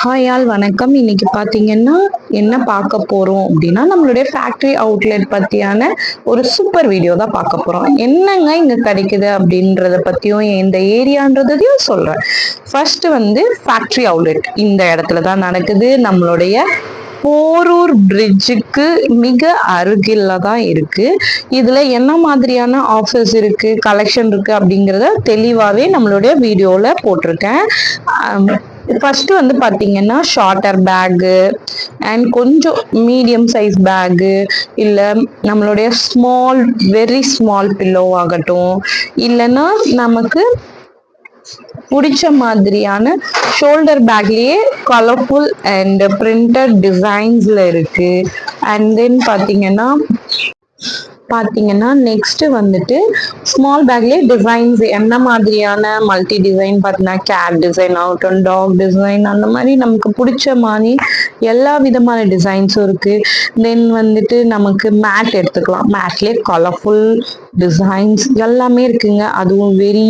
Hi all வணக்கம். இன்னைக்கு பார்த்தீங்கன்னா என்ன பார்க்க போறோம் அப்படின்னா நம்மளுடைய ஃபேக்டரி அவுட்லெட் பத்தியான ஒரு சூப்பர் வீடியோ தான் பார்க்க போறோம். என்னங்க இங்க கிடைக்குது அப்படின்றத பத்தியும் இந்த ஏரியான்றதையும் சொல்றேன். ஃபர்ஸ்ட் ஃபேக்டரி அவுட்லெட் இந்த இடத்துல தான் நடக்குது. நம்மளுடைய போரூர் பிரிட்ஜுக்கு மிக அருகில தான் இருக்கு. இதுல என்ன மாதிரியான ஆஃபர்ஸ் இருக்கு, கலெக்ஷன் இருக்கு அப்படிங்கிறத தெளிவாவே நம்மளுடைய வீடியோல போட்டிருக்கேன். ஃபர்ஸ்ட் பாத்தீங்கன்னா ஷார்ட்டர் பேகு அண்ட் கொஞ்சம் மீடியம் சைஸ் பேகு, இல்ல நம்மளுடைய ஸ்மால் வெரி ஸ்மால் பில்லோ ஆகட்டும், இல்லைன்னா நமக்கு பிடிச்ச மாதிரியான ஷோல்டர் பேக்லயே கலர்ஃபுல் அண்ட் பிரிண்டட் டிசைன்ஸ்ல இருக்கு. அண்ட் தென் பாத்தீங்கன்னா நெக்ஸ்ட் ஸ்மால் பேக்லயே டிசைன்ஸ் என்ன மாதிரியான மல்டி டிசைன் பார்த்தீங்கன்னா கேட் டிசைன் ஆகட்டும், டாக் டிசைன், அந்த மாதிரி நமக்கு பிடிச்ச மாதிரி எல்லா விதமான டிசைன்ஸும் இருக்கு. தென் நமக்கு மேட் எடுத்துக்கலாம். மேட்லயே கலர்ஃபுல் டிசைன்ஸ் எல்லாமே இருக்குங்க. அதுவும் வெரி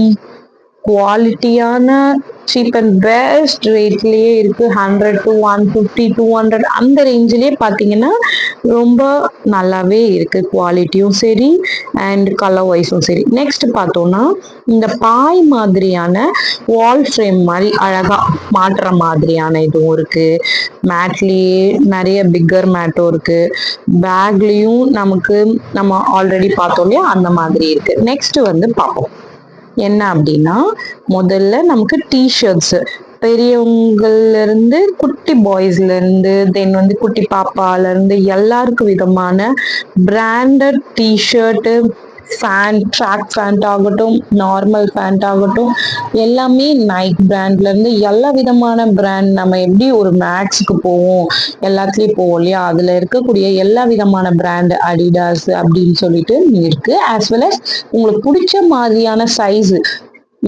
குவாலிட்டியான சீப் அண்ட் பெஸ்ட் ரேட்லயே இருக்கு. 100 to 150 200 அந்த ரேஞ்சிலே பார்த்தீங்கன்னா ரொம்ப நல்லாவே இருக்கு. குவாலிட்டியும் சரி அண்ட் கலர் வைஸும் சரி. நெக்ஸ்ட் பார்த்தோம்னா இந்த பாய் மாதிரியான வால் ஃப்ரேம் மாதிரி அழகா மாட்டுற மாதிரியான இதுவும் இருக்கு. மேட்லயே நிறைய பிக்கர் மேட்டும் இருக்கு. பேக்லயும் நம்ம ஆல்ரெடி பார்த்தோம் இல்லையா, அந்த மாதிரி இருக்கு. நெக்ஸ்ட் பார்ப்போம் என்ன அப்படின்னா, முதல்ல நமக்கு டிஷர்ட்ஸ் பெரியவங்கள்ல இருந்து குட்டி பாய்ஸ்ல இருந்து தென் குட்டி பாப்பால இருந்து எல்லாருக்கும் விதமான branded t-shirt, pant, track pant ஆகட்டும், நார்மல் ஃபேண்ட் ஆகட்டும், எல்லாமே நைக் பிராண்ட்ல இருந்து எல்லா விதமான பிராண்ட். நம்ம எப்படி ஒரு மேக்ஸுக்கு போவோம், எல்லாத்துலயும் போவோம் இல்லையா, அதுல இருக்கக்கூடிய எல்லா விதமான பிராண்ட் அடிடாஸ் அப்படின்னு சொல்லிட்டு இருக்கு. ஆஸ் வெல் அஸ் உங்களுக்கு பிடிச்ச மாதிரியான சைஸ்,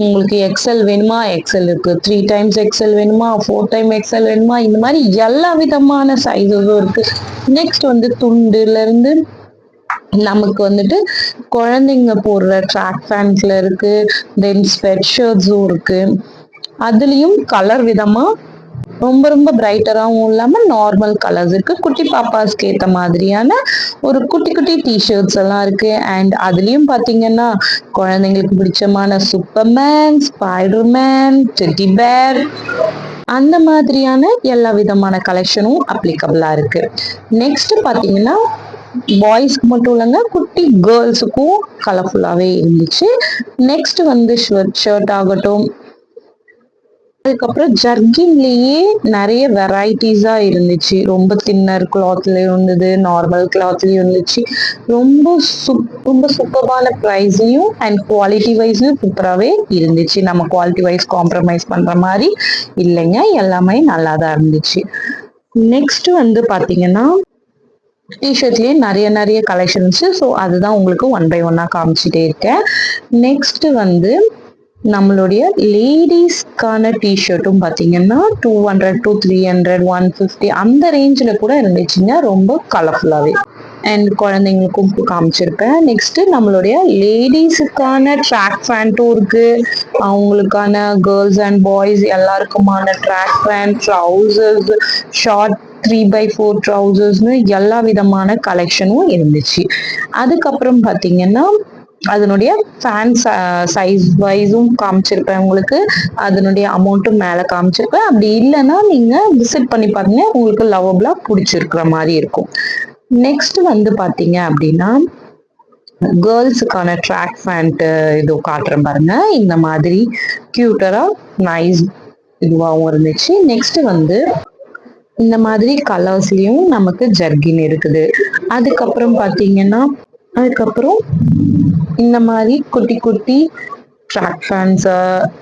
உங்களுக்கு எக்ஸல் வேணுமா எக்ஸல் இருக்கு, 3 times எக்ஸல் வேணுமா 4 times எக்ஸல் வேணுமா, இந்த மாதிரி எல்லா விதமான சைஸஸும் இருக்கு. நெக்ஸ்ட் துண்டுல இருந்து நமக்கு குழந்தைங்க போடுற ட்ராக் பேண்ட்ஸ்ல இருக்கு. தென் ஸ்வெட் ஷர்ட்ஸும் இருக்கு. அதுலயும் கலர் விதமா ரொம்ப ரொம்ப பிரைட்டராகவும் இல்லாம நார்மல் கலர்ஸ் இருக்கு. குட்டி பாப்பாஸ்க்கு ஏத்த மாதிரியான ஒரு குட்டி குட்டி டிஷர்ட்ஸ் எல்லாம் இருக்கு. அண்ட் அதுலயும் பாத்தீங்கன்னா குழந்தைங்களுக்கு பிடிச்சமான சூப்பர்மேன், ஸ்பைடர்மேன், டெடி பேர், அந்த மாதிரியான எல்லா விதமான கலெக்ஷனும் அப்ளிகபிளா இருக்கு. நெக்ஸ்ட் பாத்தீங்கன்னா பாய்ஸ்க்கு மட்டும் இல்லைங்க, குட்டி கேர்ள்ஸுக்கும் கலர்ஃபுல்லாவே இருந்துச்சு. நெக்ஸ்ட் ஷர்ட் ஷர்ட் ஆகட்டும், அதுக்கப்புறம் ஜர்கின்லயே நிறைய வெரைட்டிஸா இருந்துச்சு. ரொம்ப தின்னர் கிளாத்லயும் இருந்தது, நார்மல் கிளாத்லயும் இருந்துச்சு. ரொம்ப சூப்பரான ப்ரைஸ்லயும் அண்ட் குவாலிட்டி வைஸ்லயும் சூப்பராகவே இருந்துச்சு. நம்ம குவாலிட்டி வைஸ் காம்ப்ரமைஸ் பண்ற மாதிரி இல்லைங்க, எல்லாமே நல்லா தான் இருந்துச்சு. நெக்ஸ்ட் பாத்தீங்கன்னா டிஷர்ட்லயே நிறைய நிறைய கலெக்ஷன்ஸ். ஸோ அதுதான் உங்களுக்கு 1 by 1 காமிச்சிட்டே இருக்கேன். நெக்ஸ்ட் நம்மளுடைய லேடிஸ்க்கான டிஷர்ட்டும் பார்த்தீங்கன்னா 200 to 300 150 அந்த ரேஞ்சில் கூட இருந்துச்சுங்க. ரொம்ப கலர்ஃபுல்லாகவே அண்ட் குழந்தைங்களுக்கும் காமிச்சிருப்பேன். நெக்ஸ்ட் நம்மளுடைய லேடிஸுக்கான ட்ராக் பேண்ட்டும் இருக்கு. அவங்களுக்கான கேர்ள்ஸ் அண்ட் பாய்ஸ் எல்லாருக்குமான track pant, trousers, short 3x4 ட்ரௌசர்ஸ்னு எல்லா விதமான கலெக்ஷனும் இருந்துச்சு. அதுக்கப்புறம் பார்த்தீங்கன்னா அதனுடைய ஃபேன் சைஸ் வைஸும் காமிச்சிருப்பேன் உங்களுக்கு. அதனுடைய அமௌண்ட்டும் மேலே காமிச்சிருப்பேன். அப்படி இல்லைன்னா நீங்க விசிட் பண்ணி பாருங்க, உங்களுக்கு லவபிளா பிடிச்சிருக்கிற மாதிரி இருக்கும். நெக்ஸ்ட் பாத்தீங்க அப்படின்னா கேர்ள்ஸுக்கான ட்ராக் பேண்ட் இது காட்டுறேன் பாருங்க. இந்த மாதிரி கியூட்டரா நைஸ் இதுவாகவும் இருந்துச்சு. நெக்ஸ்ட் இந்த மாதிரி கலர்ஸ்லயும் நமக்கு ஜர்கின் இருக்குது. அதுக்கப்புறம் பாத்தீங்கன்னா இந்த மாதிரி குட்டி குட்டி ட்ராக் பேண்ட்ஸ்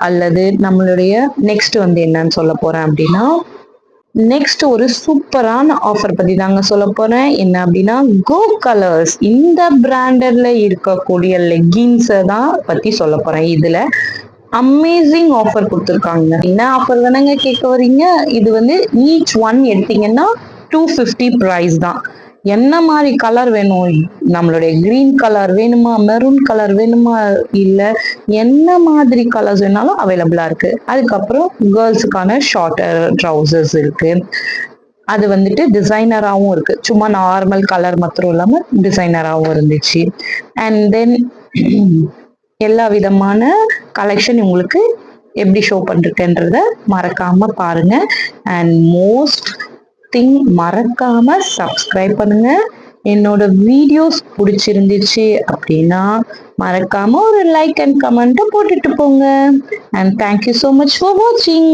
அல்லது நம்மளுடைய நெக்ஸ்ட் என்னன்னு சொல்ல போறேன் அப்படின்னா, நெக்ஸ்ட் ஒரு சூப்பரான ஆஃபர் பத்தி தாங்க சொல்ல போறேன். என்ன அப்படின்னா கோ கலர்ஸ் இந்த பிராண்டட்ல இருக்கக்கூடிய லெகின்ஸை தான் பத்தி சொல்ல போறேன். இதுல அமேசிங் ஆஃபர் கொடுத்துருக்காங்க. என்ன ஆஃபர் தானங்க கேட்க வரீங்க? இது ஈச் ஒன் எடுத்தீங்கன்னா 250 பிரைஸ் தான். என்ன மாதிரி கலர் வேணும், நம்மளுடைய கிரீன் கலர் வேணுமா, மெரூன் கலர் வேணுமா, இல்ல என்ன மாதிரி கலர்ஸ் வேணாலும் அவைலபிளா இருக்கு. அதுக்கப்புறம் கேர்ள்ஸுக்கான ஷார்ட்டர் ட்ரௌசர்ஸ் இருக்கு. அது வந்துட்டு டிசைனராகவும் இருக்கு, சும்மா நார்மல் கலர் மாத்திரம் இல்லாம டிசைனராகவும் இருந்துச்சு. அண்ட் தென் எல்லா விதமான கலெக்ஷன் உங்களுக்கு எப்படி ஷோ பண்றதுன்றத மறக்காம பாருங்க. அண்ட் மோஸ்ட் திங், மறக்காம சப்ஸ்கிரைப் பண்ணுங்க. என்னோட வீடியோஸ் பிடிச்சிருந்துச்சு அப்படின்னா மறக்காம ஒரு லைக் அண்ட் கமெண்ட் போட்டுட்டு போங்க. And thank you so much for வாட்சிங்.